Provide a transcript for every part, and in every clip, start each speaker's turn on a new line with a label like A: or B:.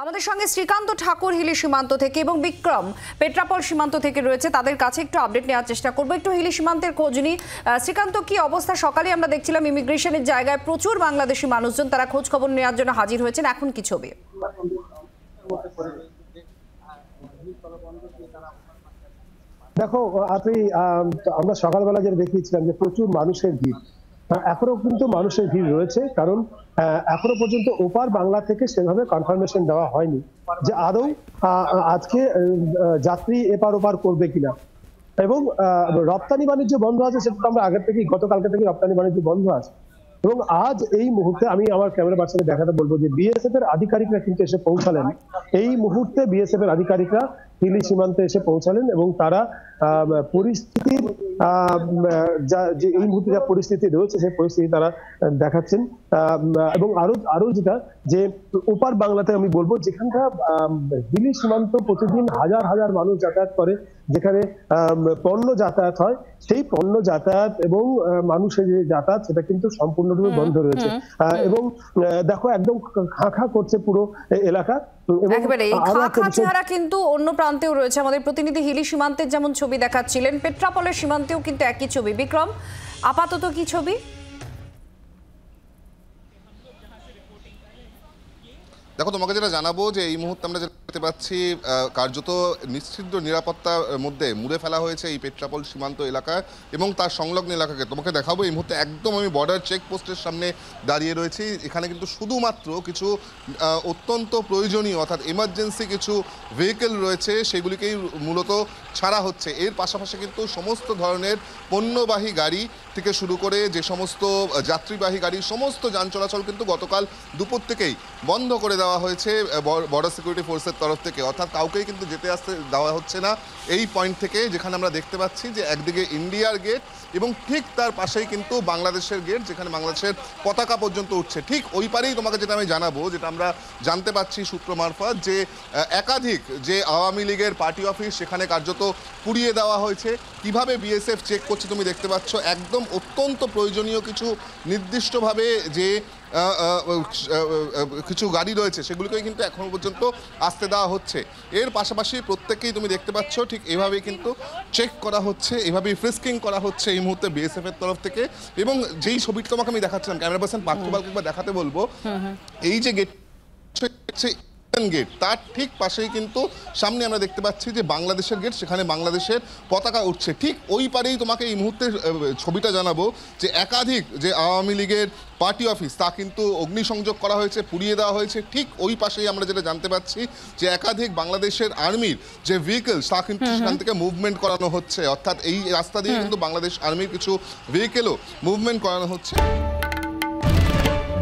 A: আমাদের সঙ্গে শ্রীকান্ত ঠাকুর হিলি সীমান্ত থেকে এবং বিক্রম পেট্রাপল সীমান্ত থেকে রয়েছে, তাদের কাছে একটু আপডেট নেওয়ার চেষ্টা করবো। একটু হিলি সীমান্তের খোঁজ নিই। শ্রীকান্ত, কি অবস্থা? সকালে আমরা দেখছিলাম ইমিগ্রেশনের জায়গায় প্রচুর বাংলাদেশি মানুষজন তারা খোঁজ খবর নেওয়ার জন্য হাজির হয়েছেন, এখন কি ছবি?
B: দেখো, আমরা সকালবেলা যেটা দেখিয়েছিলাম যে প্রচুর মানুষের ভিড়, এখনো কিন্তু মানুষের ভিড় রয়েছে, কারণ এখনো পর্যন্ত ওপার বাংলা থেকে সেভাবে কনফার্মেশন দেওয়া হয়নি যে আদৌ আজকে যাত্রী এপার ওপার করবে কিনা। এবং রপ্তানি বাণিজ্য বন্ধ আছে, সেটা আমরা আগের থেকেই, গতকালকে থেকে রপ্তানি বাণিজ্য বন্ধ আছে। এবং আজ এই মুহূর্তে আমি আমার ক্যামেরা পার্সনকে দেখাতে বলবো যে বিএসএফ এর আধিকারিকরা কিন্তু এসে পৌঁছালেন। এই মুহূর্তে বিএসএফ এর আধিকারিকরা হিলি সীমান্তে এসে পৌঁছালেন এবং তারা পরিস্থিতির যে এই মুহূর্তে যা পরিস্থিতি রয়েছে সেই পরিস্থিতি তারা দেখাচ্ছেন। এবং আরো যেটা যে ওপার বাংলাতে আমি বলবো, যেখানটা হিলি সীমান্ত প্রতিদিন হাজার হাজার মানুষ যাতায়াত করে, যেখানে পণ্য যাতায়াত হয়, সেই পণ্য যাতায়াত এবং মানুষের যে যাতায়াত সেটা কিন্তু সম্পূর্ণরূপে বন্ধ রয়েছে। এবং দেখো, একদম খাঁ করছে পুরো এলাকা।
A: একেবারে এই খাঁ চেহারা কিন্তু অন্য প্রান্তেও রয়েছে। আমাদের প্রতিনিধি হিলি সীমান্তের যেমন ছবি দেখাচ্ছিলেন, পেট্রাপলের সীমান্তেও কিন্তু একই ছবি। বিক্রম, আপাতত কি ছবি?
C: দেখো, তোমাকে যেটা জানাবো যে এই মুহূর্তে আমরা দেখতে পাচ্ছি কার্যত নিশ্চিদ্র নিরাপত্তার মধ্যে মুড়ে ফেলা হয়েছে এই পেট্রাপল সীমান্ত এলাকা এবং তার সংলগ্ন এলাকাকে। তোমাকে দেখাবো এই মুহূর্তে একদম আমি বর্ডার চেকপোস্টের সামনে দাঁড়িয়ে রয়েছি। এখানে কিন্তু শুধুমাত্র কিছু অত্যন্ত প্রয়োজনীয় অর্থাৎ এমার্জেন্সি কিছু ভেহিকেল রয়েছে, সেগুলিকেই মূলত ছাড়া হচ্ছে। এর পাশাপাশি কিন্তু সমস্ত ধরনের পণ্যবাহী গাড়ি থেকে শুরু করে যে সমস্ত যাত্রীবাহী গাড়ি, সমস্ত যান চলাচল কিন্তু গতকাল দুপুর থেকেই বন্ধ করে দেওয়া হয়েছে বর্ডার সিকিউরিটি ফোর্সের তরফ থেকে। অর্থাৎ কাউকেই কিন্তু যেতে আসতে দেওয়া হচ্ছে না এই পয়েন্ট থেকে, যেখানে আমরা দেখতে পাচ্ছি যে একদিকে ইন্ডিয়ার গেট এবং ঠিক তার পাশেই কিন্তু বাংলাদেশের গেট, যেখানে বাংলাদেশের পতাকা পর্যন্ত উঠছে। ঠিক ওই পারেই তোমাকে যেটা আমি জানাবো, যেটা আমরা জানতে পাচ্ছি সূত্র মারফত, যে একাধিক যে আওয়ামী লীগের পার্টি অফিস সেখানে কার্যত পুড়িয়ে দেওয়া হয়েছে। কিভাবে বিএসএফ চেক করছে তুমি দেখতে পাচ্ছ। একদম অত্যন্ত প্রয়োজনীয় কিছু নির্দিষ্টভাবে যে কিছু গাড়ি রয়েছে সেগুলিকেই কিন্তু এখনো পর্যন্ত আসতে দেওয়া হচ্ছে। এর পাশাপাশি প্রত্যেককেই তুমি দেখতে পাচ্ছ ঠিক এভাবেই কিন্তু চেক করা হচ্ছে, এভাবেই ফ্রিস্কিং করা হচ্ছে এই মুহূর্তে বিএসএফ এর তরফ থেকে। এবং যেই ছবিটা তোমাকে আমি দেখাচ্ছিলাম, ক্যামেরা পার্সন পার্থবালকে একবার দেখাতে বলবো, এই যে গেট গেট তার ঠিক পাশেই কিন্তু সামনে আমরা দেখতে পাচ্ছি যে বাংলাদেশের গেট, সেখানে বাংলাদেশের পতাকা উঠছে। ঠিক ওই পারেই তোমাকে এই মুহূর্তে ছবিটা জানাবো যে একাধিক যে আওয়ামী লীগের পার্টি অফিস তা কিন্তু অগ্নিসংযোগ করা হয়েছে, পুড়িয়ে দেওয়া হয়েছে। ঠিক ওই পাশেই আমরা যেটা জানতে পাচ্ছি যে একাধিক বাংলাদেশের আর্মির যে ভেহিকেলস তা কিন্তু সেখান থেকে মুভমেন্ট করানো হচ্ছে। অর্থাৎ এই রাস্তা দিয়ে কিন্তু বাংলাদেশ আর্মির কিছু ভেহিকেলও মুভমেন্ট করানো হচ্ছে।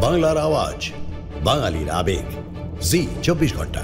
D: বাংলার আওয়াজ, বাঙালির আবেগ, জি 24 ঘন্টা।